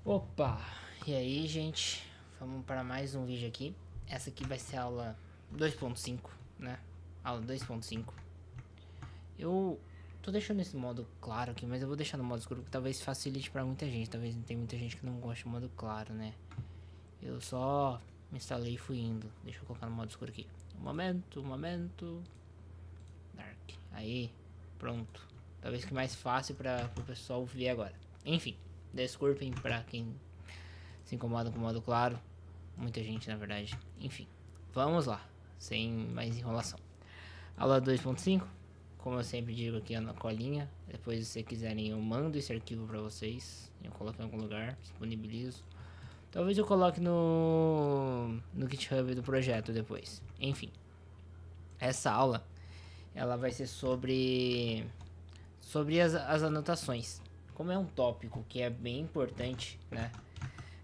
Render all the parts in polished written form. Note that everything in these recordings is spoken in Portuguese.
Opa! E aí, gente? Vamos para mais um vídeo aqui. Essa aqui vai ser a aula 2.5, né? Aula 2.5. Eu tô deixando esse modo claro aqui, mas eu vou deixar no modo escuro que talvez facilite para muita gente. Talvez tem muita gente que não goste do modo claro, né? Eu só me instalei e fui indo. Deixa eu colocar no modo escuro aqui. Um momento. Dark. Aí, pronto. Talvez que mais fácil para o pessoal ver agora. Enfim, desculpem para quem se incomoda com o modo claro. Muita gente, na verdade. Enfim, vamos lá. Sem mais enrolação. Aula 2.5. Como eu sempre digo aqui na colinha. Depois, se vocês quiserem, eu mando esse arquivo pra vocês. Eu coloco em algum lugar, disponibilizo. Talvez eu coloque no GitHub do projeto depois. Enfim, essa aula ela vai ser sobre as anotações. Como é um tópico que é bem importante, né?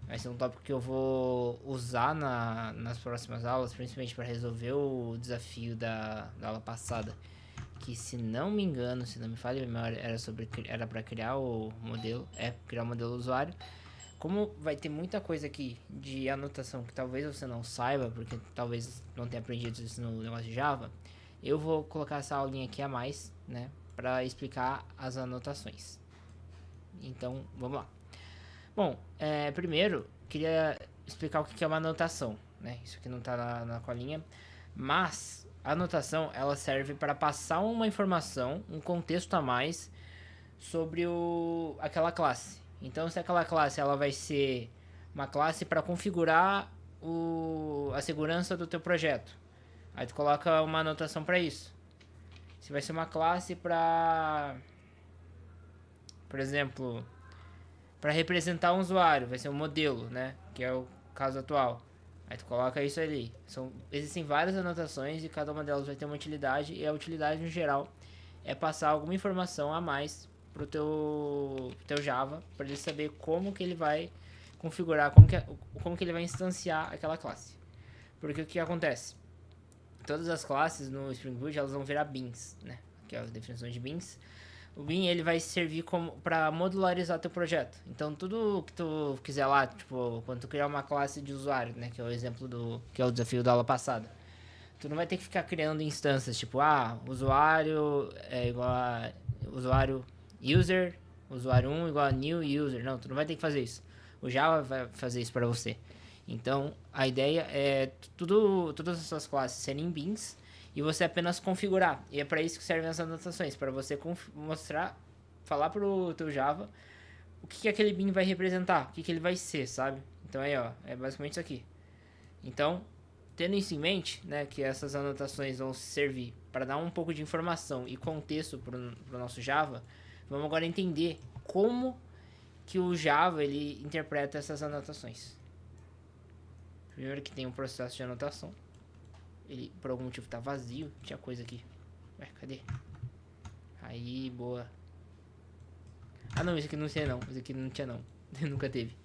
Vai ser um tópico que eu vou usar nas próximas aulas, principalmente para resolver o desafio da aula passada. Que, se não me engano, se não me falha a memória, era para criar o modelo, criar o modelo usuário. Como vai ter muita coisa aqui de anotação que talvez você não saiba, porque talvez não tenha aprendido isso no negócio de Java, eu vou colocar essa aulinha aqui a mais, né, para explicar as anotações. Então, vamos lá. Bom, primeiro, queria explicar o que é uma anotação, né? Isso aqui não está na colinha, mas a anotação ela serve para passar uma informação, um contexto a mais sobre aquela classe. Então, se aquela classe ela vai ser uma classe para configurar a segurança do teu projeto, aí tu coloca uma anotação para isso. Se vai ser uma classe para, por exemplo, para representar um usuário, vai ser um modelo, né? Que é o caso atual. Aí tu coloca isso ali. Existem várias anotações e cada uma delas vai ter uma utilidade, e a utilidade no geral é passar alguma informação a mais pro teu Java, para ele saber como que ele vai configurar, como que ele vai instanciar aquela classe. Porque o que acontece? Todas as classes no Spring Boot elas vão virar beans, né? Que é a definição de beans. O Bean ele vai servir como para modularizar teu projeto. Então tudo que tu quiser lá, tipo, quando tu criar uma classe de usuário, né, que é o exemplo que é o desafio da aula passada. Tu não vai ter que ficar criando instâncias, tipo, usuário é igual a usuário user, usuário 1 igual a new user. Não, tu não vai ter que fazer isso. O Java vai fazer isso para você. Então, a ideia é todas as suas classes serem beans e você apenas configurar. E é para isso que servem as anotações, para você mostrar, falar pro teu Java o que aquele bean vai representar, o que ele vai ser, sabe? Então aí, ó, é basicamente isso aqui. Então, tendo isso em mente, né, que essas anotações vão servir para dar um pouco de informação e contexto para o nosso Java, vamos agora entender como que o Java ele interpreta essas anotações. Primeiro que tem um processo de anotação. Ele por algum motivo tá vazio. Tinha coisa aqui. Ué, cadê? Aí, boa. Ah não, isso aqui não tinha não. Isso aqui não tinha não. Nunca teve.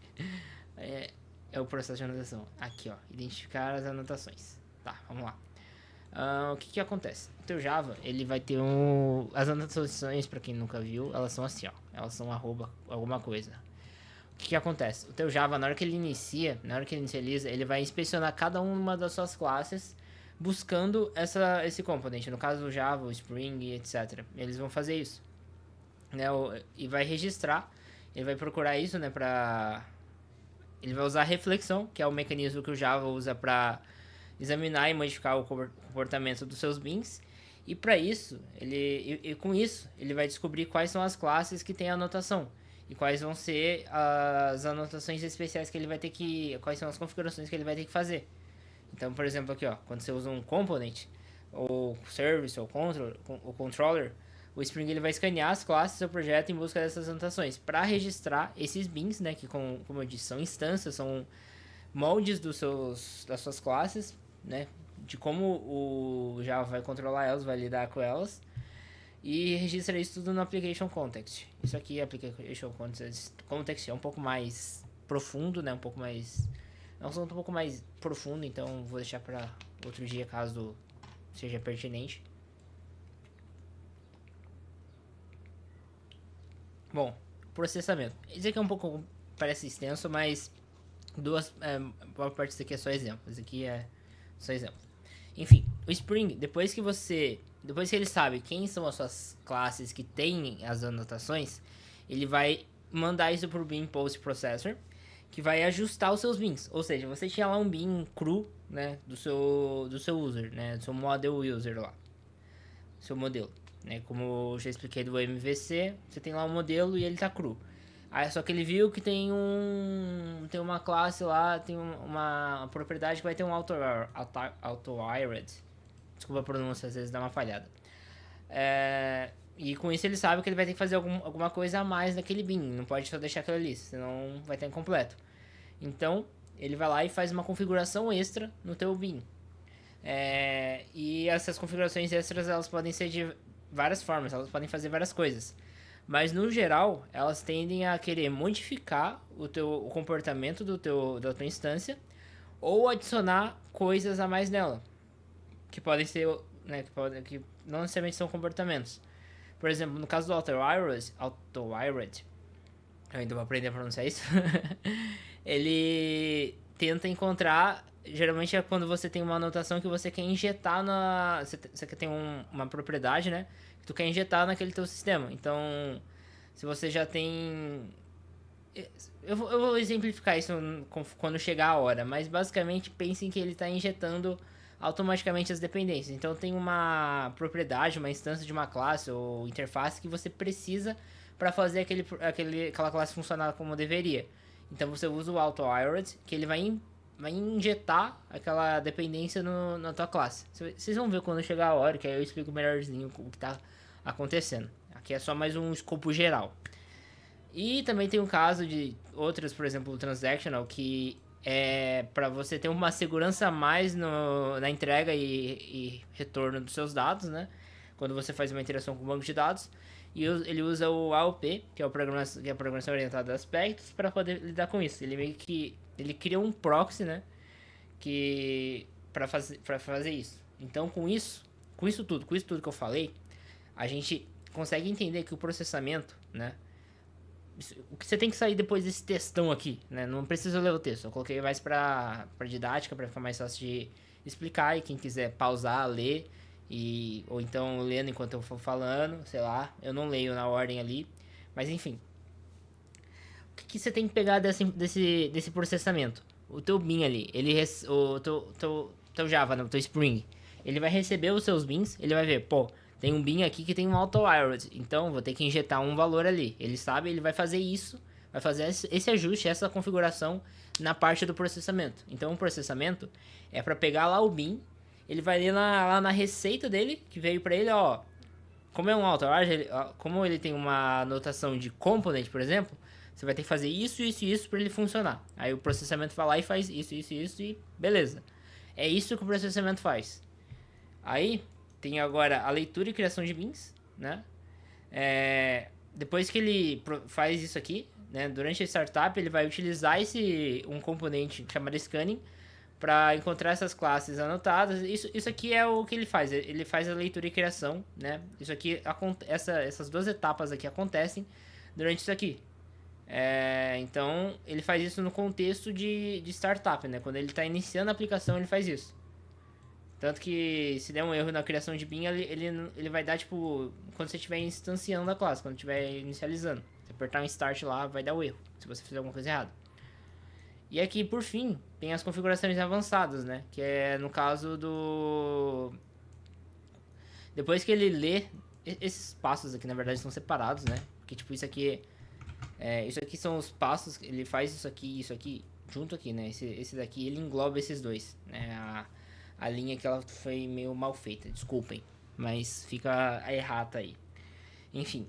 É o processo de anotação. Aqui ó. Identificar as anotações. Tá, vamos lá. O que acontece? O teu Java, ele vai ter as anotações, pra quem nunca viu, elas são assim ó. Elas são arroba alguma coisa. O que acontece? O teu Java, na hora que ele inicializa, ele vai inspecionar cada uma das suas classes buscando esse component. No caso do Java, o Spring, etc. Eles vão fazer isso, né? E vai registrar, ele vai procurar isso, né? Ele vai usar a reflexão, que é o mecanismo que o Java usa para examinar e modificar o comportamento dos seus beans. E para isso, com isso, ele vai descobrir quais são as classes que têm anotação e quais vão ser as anotações especiais que ele vai ter quais são as configurações que ele vai ter que fazer. Então, por exemplo, aqui, ó, quando você usa um component, ou service, ou controller, o Spring ele vai escanear as classes do seu projeto em busca dessas anotações para registrar esses beans, né, que como eu disse, são instâncias, são moldes das suas classes, né, de como o Java vai controlar elas, vai lidar com elas, e registra isso tudo no Application Context. Isso aqui, Application Context é um pouco mais profundo, né, um pouco mais... É um assunto um pouco mais profundo, então vou deixar para outro dia, caso seja pertinente. Bom, processamento. Isso aqui é um pouco parece extenso, mas boa parte disso aqui é só exemplo. Isso aqui é só exemplo. Enfim, o Spring, depois que ele sabe quem são as suas classes que têm as anotações, ele vai mandar isso pro Bean Post Processor, que vai ajustar os seus beans. Ou seja, você tinha lá um bean cru, né, do seu user, né, do seu model user lá, seu modelo, né, como eu já expliquei do MVC, você tem lá um modelo e ele tá cru. Aí só que ele viu que tem uma classe lá, tem uma propriedade que vai ter um auto-wired. Desculpa a pronúncia, às vezes dá uma falhada. E com isso ele sabe que ele vai ter que fazer alguma coisa a mais naquele bin. Não pode só deixar aquilo ali, senão vai estar incompleto. Então, ele vai lá e faz uma configuração extra no teu bin. E essas configurações extras, elas podem ser de várias formas, elas podem fazer várias coisas. Mas, no geral, elas tendem a querer modificar o comportamento da tua instância ou adicionar coisas a mais nela. Que podem ser, né, que não necessariamente são comportamentos. Por exemplo, no caso do auto-wired, eu ainda vou aprender a pronunciar isso. Ele tenta encontrar, geralmente é quando você tem uma anotação que você quer injetar você quer ter uma propriedade, né, que tu quer injetar naquele teu sistema. Então, se você já tem... Eu vou exemplificar isso quando chegar a hora, mas basicamente pensem que ele está injetando automaticamente as dependências. Então tem uma propriedade, uma instância de uma classe ou interface que você precisa para fazer aquela classe funcionar como deveria. Então você usa o auto-wired, que ele vai injetar aquela dependência na tua classe. Vocês vão ver quando chegar a hora, que aí eu explico melhorzinho o que está acontecendo. Aqui é só mais um escopo geral. E também tem o caso de outras, por exemplo, o transactional, que é para você ter uma segurança a mais na entrega e retorno dos seus dados, né? Quando você faz uma interação com o banco de dados. E ele usa o AOP, que é a programação orientada a aspectos, para poder lidar com isso. Ele cria um proxy, né? Para fazer isso. Então, com isso tudo que eu falei, a gente consegue entender que o processamento, né? O que você tem que sair depois desse textão aqui, né? Não precisa ler o texto, eu coloquei mais pra didática, pra ficar mais fácil de explicar. E quem quiser pausar, ler, ou então lendo enquanto eu for falando, sei lá. Eu não leio na ordem ali, mas enfim. O que você tem que pegar desse processamento? O teu bin ali, o teu Java, né? O teu Spring, ele vai receber os seus bins, ele vai ver, pô, tem um bin aqui que tem um auto-wired, então vou ter que injetar um valor ali. Ele sabe, ele vai fazer isso, vai fazer esse ajuste, essa configuração na parte do processamento. Então o processamento é para pegar lá o bin, ele vai ler lá na receita dele, que veio para ele, ó, como é um auto-wired, como ele tem uma notação de component, por exemplo, você vai ter que fazer isso, isso e isso para ele funcionar. Aí o processamento vai lá e faz isso, isso e isso e beleza. É isso que o processamento faz. Aí tem agora a leitura e criação de bins, né? Depois que ele faz isso aqui, né? Durante a startup, ele vai utilizar um componente chamado scanning para encontrar essas classes anotadas. Isso aqui é o que ele faz. Ele faz a leitura e criação, né? Isso aqui, essas duas etapas aqui acontecem durante isso aqui. Então, ele faz isso no contexto de startup, né? Quando ele está iniciando a aplicação, ele faz isso. Tanto que se der um erro na criação de bin, ele vai dar, tipo, quando você estiver instanciando a classe, quando estiver inicializando. Se apertar um start lá, vai dar o erro, se você fizer alguma coisa errada. E aqui, por fim, tem as configurações avançadas, né? Que é no caso do... Depois que ele lê... Esses passos aqui, na verdade, são separados, né? Porque, tipo, isso aqui são os passos... Ele faz isso aqui, junto aqui, né? Esse daqui, ele engloba esses dois, né? A linha que ela foi meio mal feita, desculpem, mas fica a errata aí. Enfim,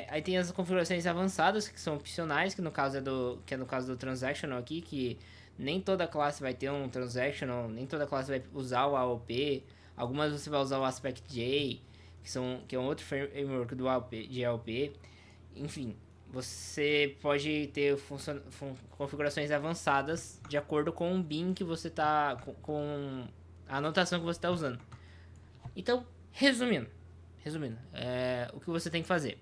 aí tem as configurações avançadas, que são opcionais, que no caso é no caso do transactional aqui, que nem toda classe vai ter um transactional, nem toda classe vai usar o AOP, algumas você vai usar o AspectJ, que é um outro framework de AOP. Enfim, você pode ter configurações avançadas de acordo com o bin que você está com a anotação que você está usando. Então, resumindo, o que você tem que fazer?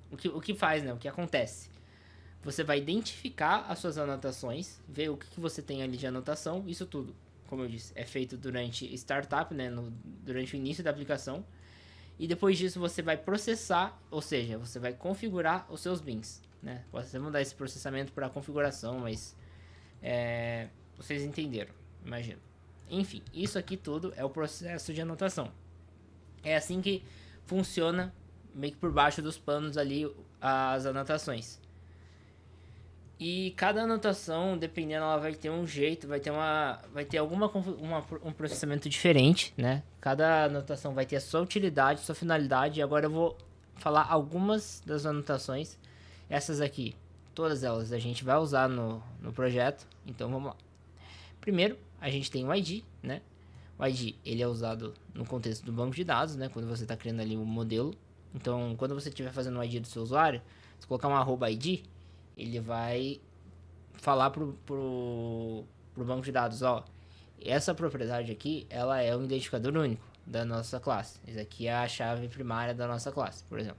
O que faz, né? O que acontece? Você vai identificar as suas anotações, ver o que você tem ali de anotação. Isso tudo, como eu disse, é feito durante startup, né, durante o início da aplicação. E depois disso você vai processar, ou seja, você vai configurar os seus bins, né? Pode até mudar esse processamento para configuração, mas vocês entenderam, imagino. Enfim, isso aqui tudo é o processo de anotação. É assim que funciona, meio que por baixo dos panos ali, as anotações. E cada anotação, dependendo, ela vai ter um jeito, vai ter um processamento diferente, né? Cada anotação vai ter a sua utilidade, sua finalidade. E agora eu vou falar algumas das anotações. Essas aqui, todas elas a gente vai usar no projeto. Então vamos lá. Primeiro, a gente tem o ID, né? O ID, ele é usado no contexto do banco de dados, né? Quando você está criando ali um modelo. Então, quando você estiver fazendo o ID do seu usuário, se colocar um @ID, ele vai falar pro banco de dados, ó, essa propriedade aqui, ela é um identificador único da nossa classe. Isso aqui é a chave primária da nossa classe, por exemplo.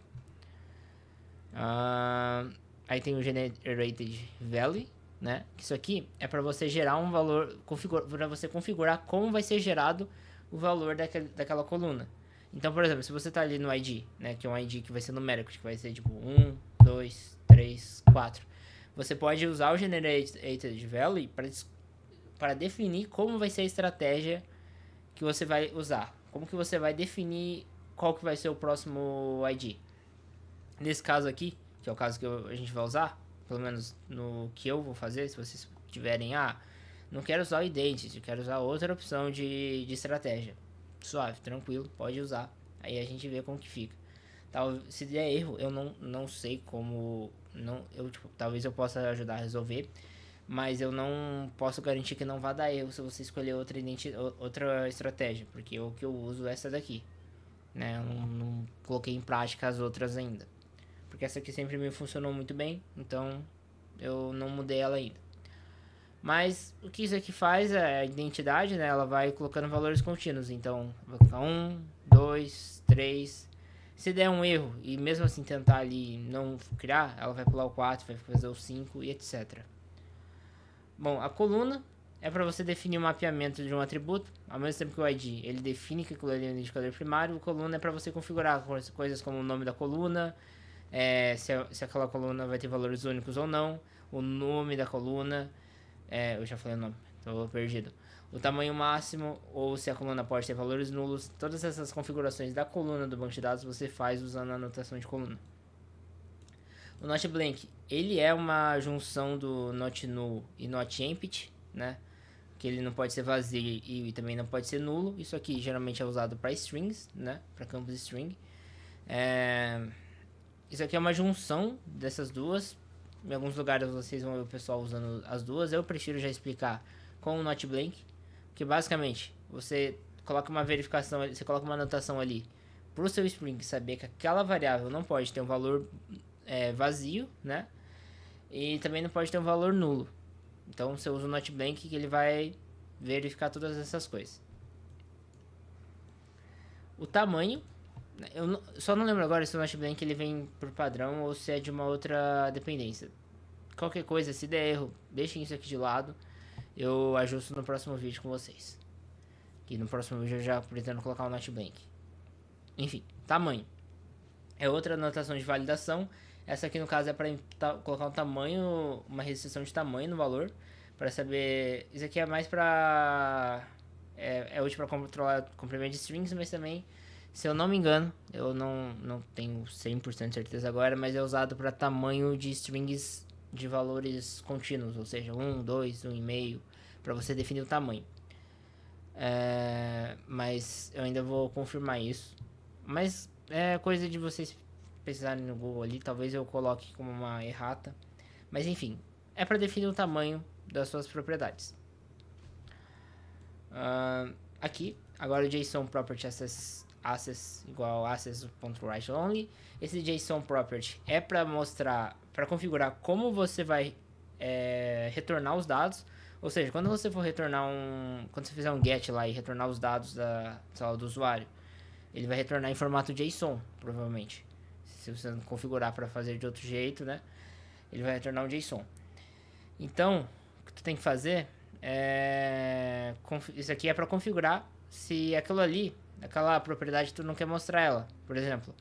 Aí tem o generated value, né? Isso aqui é para você gerar um valor, para você configurar como vai ser gerado o valor daquela coluna. Então, por exemplo, se você está ali no ID, né, que é um ID que vai ser numérico, que vai ser tipo 1, 2, 3, 4. Você pode usar o generated value para definir como vai ser a estratégia que você vai usar. Como que você vai definir qual que vai ser o próximo ID. Nesse caso aqui, que é o caso que a gente vai usar, pelo menos no que eu vou fazer, se vocês tiverem, não quero usar o identity, quero usar outra opção de estratégia. Suave, tranquilo, pode usar. Aí a gente vê como que fica. Se der erro, eu não sei como. Talvez eu possa ajudar a resolver. Mas eu não posso garantir que não vá dar erro se você escolher outra estratégia. Porque o que eu uso é essa daqui. Né? Eu não coloquei em prática as outras ainda. Porque essa aqui sempre me funcionou muito bem. Então eu não mudei ela ainda. Mas o que isso aqui faz é a identidade, né? Ela vai colocando valores contínuos. Então, vai colocar 1, 2, 3. Se der um erro e mesmo assim tentar ali não criar, ela vai pular o 4, vai fazer o 5 e etc. Bom, a coluna é para você definir o mapeamento de um atributo. Ao mesmo tempo que o ID ele define que aquilo ali é um indicador primário, a coluna é para você configurar coisas como o nome da coluna, se aquela coluna vai ter valores únicos ou não, o nome da coluna. Eu já falei o nome, tô perdido. O tamanho máximo, ou se a coluna pode ter valores nulos. Todas essas configurações da coluna do banco de dados você faz usando a anotação de coluna. O not blank, ele é uma junção do not null e not empty, né? Que ele não pode ser vazio e também não pode ser nulo. Isso aqui geralmente é usado para strings, né? Para campos string. Isso aqui é uma junção dessas duas. Em alguns lugares vocês vão ver o pessoal usando as duas. Eu prefiro já explicar com o not blank, que basicamente você coloca uma verificação, você coloca uma anotação ali para o seu string saber que aquela variável não pode ter um valor vazio, né? E também não pode ter um valor nulo. Então você usa o not blank que ele vai verificar todas essas coisas. O tamanho, eu só não lembro agora se o not blank ele vem por padrão ou se é de uma outra dependência. Qualquer coisa, se der erro, deixem isso aqui de lado. Eu ajusto no próximo vídeo com vocês. E no próximo vídeo eu já pretendo colocar o not blank. Enfim, tamanho. É outra anotação de validação. Essa aqui no caso é para colocar um tamanho, uma restrição de tamanho no valor. Para saber. Isso aqui é mais para. É útil para controlar comprimento de strings, mas também, se eu não me engano, eu não tenho 100% de certeza agora, mas é usado para tamanho de strings de valores contínuos, ou seja, 1, 2, 1,5, para você definir o tamanho. Mas eu ainda vou confirmar isso. Mas é coisa de vocês pesquisarem no Google ali, talvez eu coloque como uma errata. Mas enfim, é para definir o tamanho das suas propriedades. Aqui, agora o JSON Property Access igual access.writeOnly. Esse JSON Property é para mostrar, para configurar como você vai retornar os dados. Ou seja, quando você for retornar quando você fizer um get lá e retornar os dados do usuário, ele vai retornar em formato JSON, provavelmente. Se você não configurar para fazer de outro jeito, né? ele vai retornar um JSON. Então, o que tu tem que fazer é... Isso aqui é para configurar se aquilo ali, aquela propriedade, tu não quer mostrar ela. Por exemplo,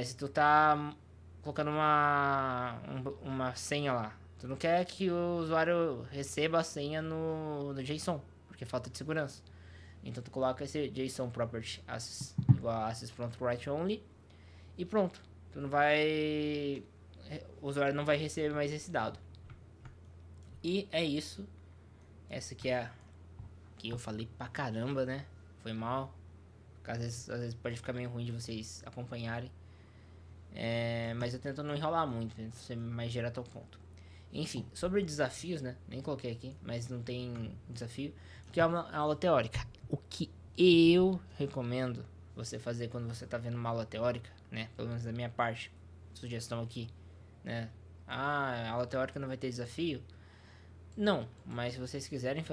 se tu tá colocando uma senha lá, tu não quer que o usuário receba a senha no JSON, porque falta de segurança. Então tu coloca esse JSON property access igual a access.write-only e pronto. Tu não vai... O usuário não vai receber mais esse dado. E é isso. Essa aqui é a... que eu falei pra caramba, né? Foi mal. Às vezes pode ficar meio ruim de vocês acompanharem. Mas eu tento não enrolar muito, tento ser mais direto ao ponto. Enfim, sobre desafios, né? Nem coloquei aqui, mas não tem desafio. Porque é uma aula teórica. O que eu recomendo você fazer quando você tá vendo uma aula teórica, né? Pelo menos da minha parte. Sugestão aqui, né? Ah, a aula teórica não vai ter desafio? Não, mas se vocês quiserem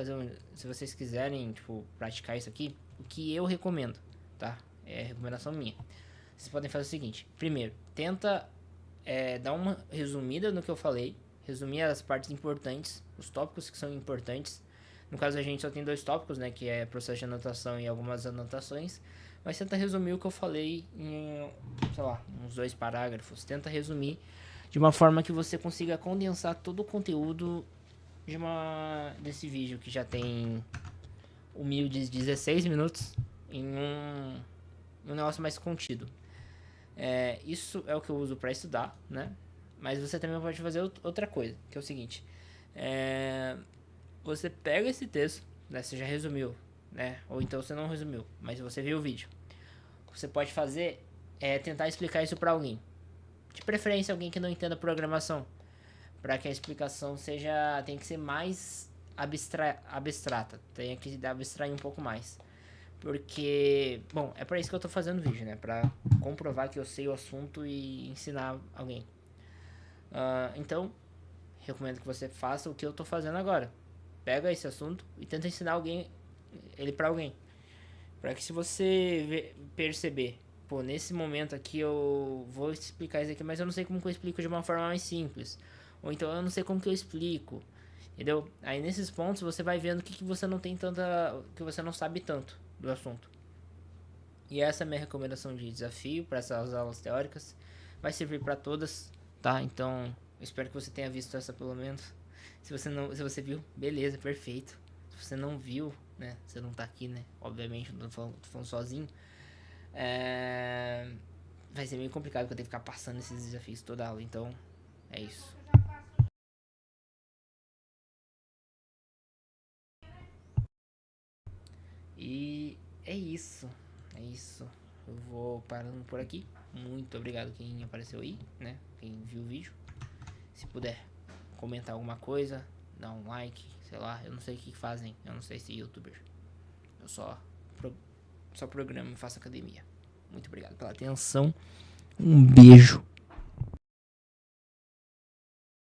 se vocês quiserem, tipo, praticar isso aqui, o que eu recomendo, tá? É recomendação minha. Vocês podem fazer o seguinte: primeiro, tenta dar uma resumida no que eu falei, resumir as partes importantes, os tópicos que são importantes. No caso, a gente só tem 2 tópicos, né? Que é processo de anotação e algumas anotações. Mas tenta resumir o que eu falei em, sei lá, uns 2 parágrafos. Tenta resumir de uma forma que você consiga condensar todo o conteúdo desse vídeo que já tem humildes 16 minutos em um negócio mais contido. Isso é o que eu uso para estudar, né? Mas você também pode fazer outra coisa, que é o seguinte: você pega esse texto, né? Você já resumiu, né? Ou então você não resumiu, mas você viu o vídeo. O que você pode fazer é tentar explicar isso para alguém, de preferência alguém que não entenda programação, para que a explicação tem que ser mais abstrata, tem que abstrair um pouco mais. Porque, bom, é para isso que eu tô fazendo o vídeo, né? Para comprovar que eu sei o assunto e ensinar alguém. Então, recomendo que você faça o que eu tô fazendo agora. Pega esse assunto e tenta ensinar ele para alguém. Para que se você perceber, pô, nesse momento aqui eu vou explicar isso aqui, mas eu não sei como que eu explico de uma forma mais simples. Ou então eu não sei como que eu explico. Entendeu? Aí nesses pontos você vai vendo que você não tem que você não sabe tanto do assunto. E essa é a minha recomendação de desafio para essas aulas teóricas. Vai servir para todas, tá? Então, eu espero que você tenha visto essa pelo menos. Se você viu, beleza, perfeito. Se você não viu, né? Você não tá aqui, né? Obviamente, não tô falando sozinho. Vai ser meio complicado porque eu tenho que ficar passando esses desafios toda aula. Então, é isso. E é isso. É isso. Eu vou parando por aqui. Muito obrigado quem apareceu aí, né? Quem viu o vídeo. Se puder comentar alguma coisa, dar um like, sei lá. Eu não sei o que fazem. Eu não sei se youtuber. Eu só programo e faço academia. Muito obrigado pela atenção. Um beijo.